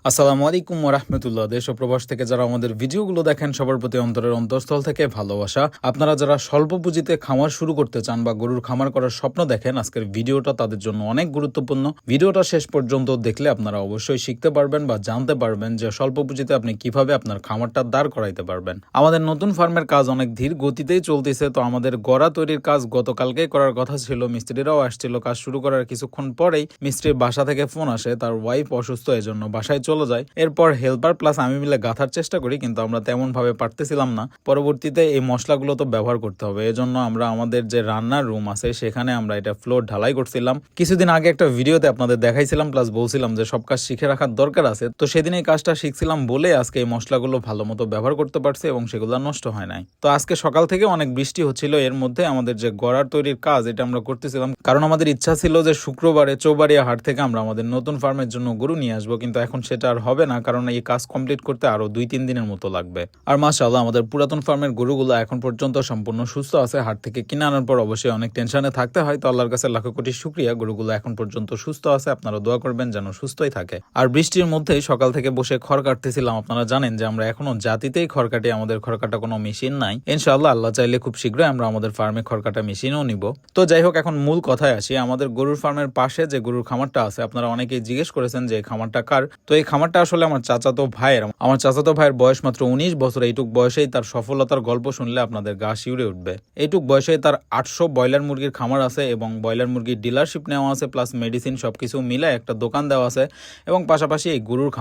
আসসালামু আলাইকুম ওয়া রাহমাতুল্লাহ। দেশ ও প্রবাস থেকে যারা আমাদের ভিডিওগুলো দেখেন সবার প্রতি অন্তরের অন্তঃস্থল থেকে ভালোবাসা। আপনারা যারা স্বল্প পুঁজিতে খামার শুরু করতে চান বা গরুর খামার করার স্বপ্ন দেখেন, আজকের ভিডিওটা তাদের জন্য অনেক গুরুত্বপূর্ণ। ভিডিওটা শেষ পর্যন্ত দেখলে আপনারা অবশ্যই শিখতে পারবেন বা জানতে পারবেন যে স্বল্প পুঁজিতে আপনি কিভাবে আপনার খামারটা দাঁড় করাইতে পারবেন। আমাদের নতুন ফার্মের কাজ অনেক ধীর গতিতেই চলতেছে। তো আমাদের গড়া তৈরির কাজ গতকালকেই করার কথা ছিল, মিস্ত্রিরাও আসছিল। কাজ শুরু করার কিছুক্ষণ পরেই মিস্ত্রির বাসা থেকে ফোন আসে, তার ওয়াইফ অসুস্থ, এজন্য বাসায় চলে যায়। এরপর হেল্পার প্লাস আমি মিলে গাঁথার চেষ্টা করি, কিন্তু আমরা তেমন ভাবে পারতেছিলাম না। পরবর্তীতে এই মশলাগুলো তো ব্যবহার করতে হবে, এজন্য আমরা আমাদের যে রান্নার রুম আছে সেখানে আমরা এটা ফ্লোর ঢালাই করছিলাম। কিছুদিন আগে একটা ভিডিওতে আপনাদের দেখাইছিলাম প্লাস বলছিলাম যে সব কাজ শিখে রাখার দরকার আছে। তো সেদিন এই কাজটা শিখছিলাম বলে আজকে এই মশলাগুলো ভালো মতো ব্যবহার করতে পারছি এবং সেগুলো নষ্ট হয় নাই। তো আজকে সকাল থেকে অনেক বৃষ্টি হচ্ছিল, এর মধ্যে আমাদের যে গড়ার তৈরির কাজ এটা আমরা করতেছিলাম, কারণ আমাদের ইচ্ছা ছিল যে শুক্রবারে চৌবাড়িয়া হাট থেকে আমরা আমাদের নতুন ফার্মের জন্য গরু নিয়ে আসবো, কিন্তু এখন সেটা আর হবে না, কারণ এই কাজ কমপ্লিট করতে আরো 2-3 দিনের মতো লাগবে। আর মাশাআল্লাহ আমাদের পুরাতন ফার্মের গরুগুলো এখন পর্যন্ত সম্পূর্ণ সুস্থ আছে। হাট থেকে কিনে আনার পর অবশ্যই অনেক টেনশনে থাকতে হয়, তো আল্লাহর কাছে লাখো কোটি শুকরিয়া, গরুগুলো এখন পর্যন্ত সুস্থ আছে। আপনারা দোয়া করবেন যেন সুস্থই থাকে। আর বৃষ্টির মধ্যেই সকাল থেকে বসে খড় কাটতেছিলাম। আপনারা জানেন যে আমরা এখনো জাতিতেই খড় কাটি, আমাদের খড় কাটা কোনো মেশিন নাই। ইনশাআল্লাহ আল্লাহ চাইলে খুব শীঘ্রই আমরা আমাদের ফার্মে খড় কাটা মেশিনও নিব। তো যাই হোক, এখন মূল কথায় আসি। আমাদের গরুর ফার্মের পাশে যে গরুর খামারটা আছে, আপনারা অনেকেই জিজ্ঞেস করেছেন যে এই খামারটা কার। তো এই খামারটা আসলে আমার চাচাতো ভাইয়ের। আমার চাচাতো ভাইয়ের বয়স মাত্র 19 বছর। এইটুক বয়সেই তার সফলতার গল্প শুনলে আপনাদের গা শিউরে উঠবে। এইটুক বয়সেই তার 800 ব্রয়লার মুরগির খামার আছে এবং ব্রয়লার মুরগির ডিলারশিপ নেওয়া আছে, প্লাস মেডিসিন সবকিছু মিলে একটা দোকান দেওয়া আছে। এবং পাশাপাশি এই গরুর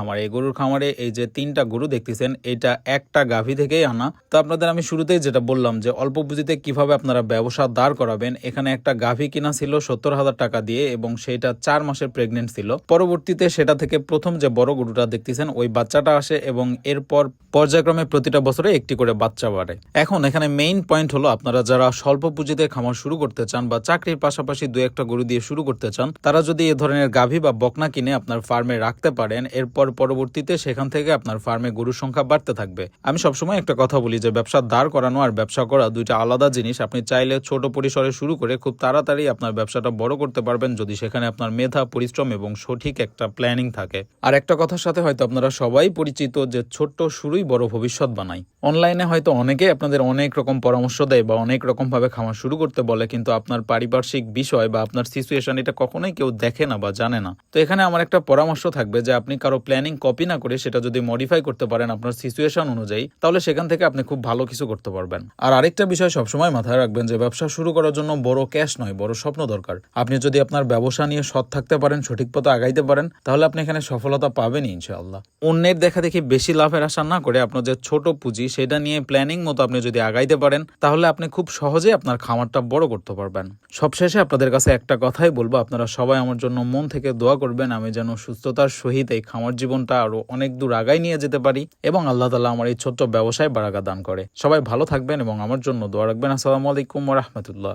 খামারে এই যে 3টা গরু দেখতেছেন, এটা একটা গাভী থেকেই আনা। তো আপনাদের আমি শুরুতেই যেটা বললাম যে অল্প পুঁজিতে কিভাবে আপনারা ব্যবসা দাঁড় করাবেন, এখানে একটা গাভী কিনা ছিল 70,000 টাকা দিয়ে এবং সেটা 4 মাসের প্রেগনেন্ট ছিল। পরবর্তীতে সেটা থেকে প্রথম যে বড় গরুটা দেখতেছেন ওই বাচ্চাটা আসে এবং এরপর পর্যায়ক্রমে প্রতিটা বছরে একটি করে বাচ্চা বাড়ে। এখন এখানে মেইন পয়েন্ট হলো, আপনারা যারা স্বল্প পুঁজিতে খামার শুরু করতে চান বা চাকরির পাশাপাশি 2-1টা গরু দিয়ে শুরু করতে চান, তারা যদি এ ধরনের গাভী বা বকনা কিনে আপনার ফার্মে রাখতে পারেন, এরপর পরবর্তীতে সেখান থেকে আপনার ফার্মে গরুর সংখ্যা বাড়তে থাকবে। আমি সবসময় একটা কথা বলি যে ব্যবসা দাঁড় করানো আর ব্যবসা করা দুইটা আলাদা জিনিস। আপনি চাইলে ছোট পরিসরে শুরু করে খুব তাড়াতাড়ি আপনার ব্যবসাটা বড় করতে পারবেন, যদি সেখানে আপনার মেধা, পরিশ্রম এবং সঠিক একটা প্ল্যানিং থাকে। আর একটা কথার সাথে হয়তো আপনারা সবাই পরিচিত যে ছোট্ট শুরুই বড় ভবিষ্যৎ বানাই। অনলাইনে হয়তো অনেকেই আপনাদের অনেক রকম পরামর্শ দেয় বা অনেক রকম ভাবে খামার শুরু করতে বলে, কিন্তু আপনার পারিপার্শ্বিক বিষয় বা আপনার সিচুয়েশন এটা কখনোই কেউ দেখে না বা জানে না। তো এখানে আমার একটা পরামর্শ থাকবে যে আপনি কারো প্ল্যানিং কপি না করে সেটা যদি মডিফাই করতে পারেন আপনার সিচুয়েশন অনুযায়ী, তাহলে সেখান থেকে আপনি খুব ভালো কিছু করতে পারবেন। আর আরেকটা বিষয় সবসময় মাথায় রাখবেন যে ব্যবসা শুরু করার জন্য বড় ক্যাশ নয়, বড় স্বপ্ন দরকার। আপনি যদি আপনার ব্যবসা নিয়ে সৎ থাকতে পারেন, সঠিক পথে আগাইতে পারেন, তাহলে আপনি এখানে সফলতা পাবেনই ইনশাআল্লাহ। অন্যের দেখা দেখি বেশি লাভের আশা না করে আপনার যে ছোট পুঁজি সেটা নিয়ে প্ল্যানিং মতো আপনি যদি আগাইতে পারেন, তাহলে আপনি খুব সহজে আপনার খামারটা বড় করতে পারবেন। সবশেষে আপনাদের কাছে একটা কথাই বলবো, আপনারা সবাই আমার জন্য মন থেকে দোয়া করবেন, আমি যেন সুস্থতার সহিত এই খামার জীবনটা আরো অনেক দূর আগাই নিয়ে যেতে পারি এবং আল্লাহ তাআলা আমার এই ছোট্ট ব্যবসায় বারাকা দান করে। সবাই ভালো থাকবেন এবং আমার জন্য দোয়া রাখবেন। আসসালামু আলাইকুম ওয়া রাহমাতুল্লাহ।